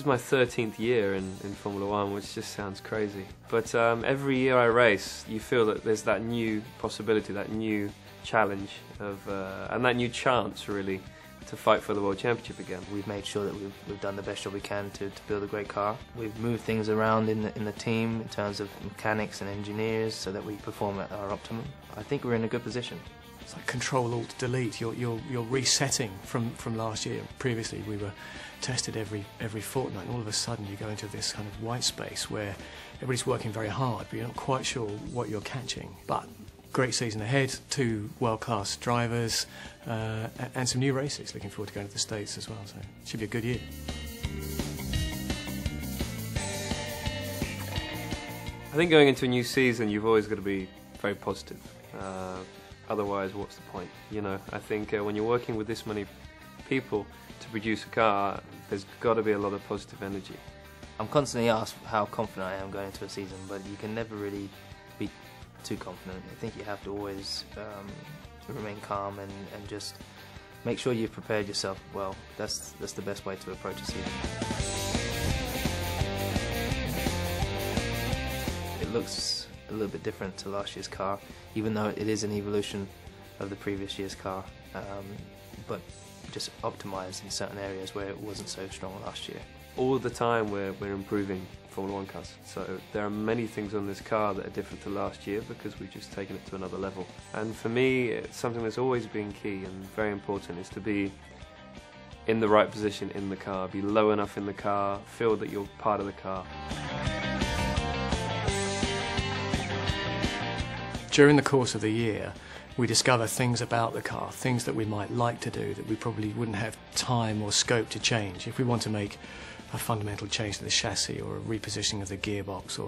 is my 13th year in Formula One, which just sounds crazy. But every year I race, you feel that there's that new possibility, that new challenge, and that new chance, really, to fight for the World Championship again. We've made sure that we've done the best job we can to build a great car. We've moved things around in the team in terms of mechanics and engineers so that we perform at our optimum. I think we're in a good position. It's like Control-Alt-Delete. You're resetting from last year. Previously we were tested every fortnight, and all of a sudden you go into this kind of white space where everybody's working very hard, but you're not quite sure what you're catching. But great season ahead, 2 world-class drivers, and some new races. Looking forward to going to the States as well, so it should be a good year. I think going into a new season, you've always got to be very positive. Otherwise, what's the point? You know, I think when you're working with this many people to produce a car, there's got to be a lot of positive energy. I'm constantly asked how confident I am going into a season, but you can never really be too confident. I think you have to always remain calm and just make sure you've prepared yourself well. That's the best way to approach a season. It looks a little bit different to last year's car, even though it is an evolution of the previous year's car, but just optimised in certain areas where it wasn't so strong last year. All the time we're improving Formula One cars, so there are many things on this car that are different to last year because we've just taken it to another level. And for me, it's something that's always been key and very important, is to be in the right position in the car, be low enough in the car, feel that you're part of the car. During the course of the year, we discover things about the car, things that we might like to do that we probably wouldn't have time or scope to change. If we want to make a fundamental change to the chassis or a repositioning of the gearbox,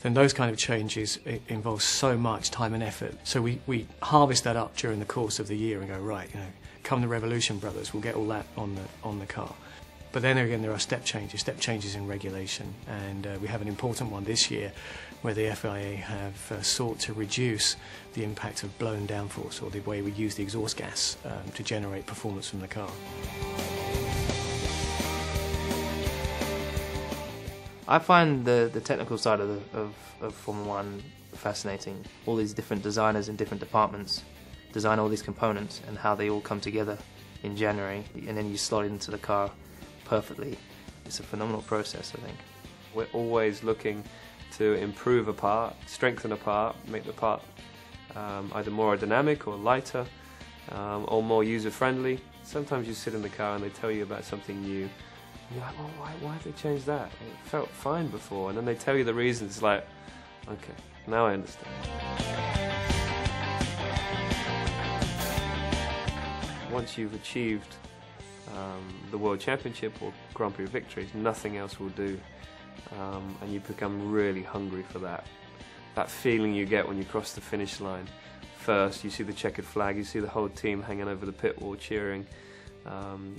then those kind of changes involve so much time and effort. So we harvest that up during the course of the year and go, right, you know, come the Revolution Brothers, we'll get all that on the car. But then again, there are step changes in regulation, and we have an important one this year where the FIA have sought to reduce the impact of blown downforce, or the way we use the exhaust gas to generate performance from the car. I find the technical side of Formula One fascinating. All these different designers in different departments design all these components and how they all come together in January, and then you slot it into the car perfectly. It's a phenomenal process, I think. We're always looking to improve a part, strengthen a part, make the part either more aerodynamic or lighter or more user-friendly. Sometimes you sit in the car and they tell you about something new, and you're like, well, why have they changed that? It felt fine before. And then they tell you the reasons. It's like, okay, now I understand. Once you've achieved the World Championship or Grand Prix victories, nothing else will do, and you become really hungry for that. That feeling you get when you cross the finish line. First, you see the checkered flag, you see the whole team hanging over the pit wall cheering,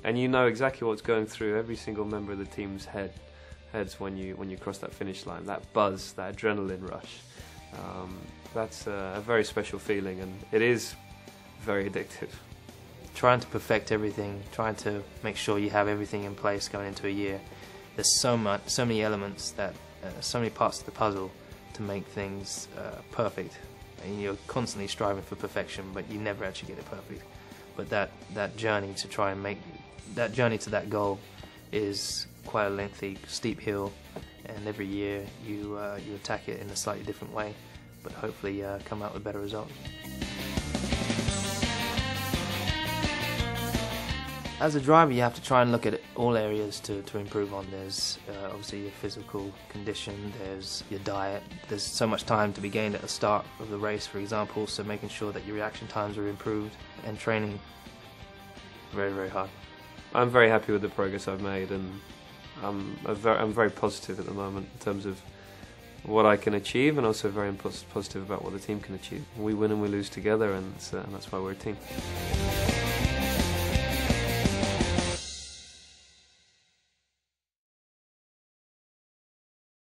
and you know exactly what's going through every single member of the team's heads when you cross that finish line. That buzz, that adrenaline rush, that's a very special feeling, and it is very addictive. Trying to perfect everything, trying to make sure you have everything in place going into a year. There's so many elements, so many parts of the puzzle to make things perfect. And you're constantly striving for perfection, but you never actually get it perfect. But that journey to try and make that journey to that goal is quite a lengthy, steep hill, and every year you attack it in a slightly different way, but hopefully come out with better results. As a driver, you have to try and look at all areas to improve on. There's obviously your physical condition, there's your diet, there's so much time to be gained at the start of the race, for example, so making sure that your reaction times are improved, and training very, very hard. I'm very happy with the progress I've made, and I'm very positive at the moment in terms of what I can achieve, and also very positive about what the team can achieve. We win and we lose together, and that's why we're a team.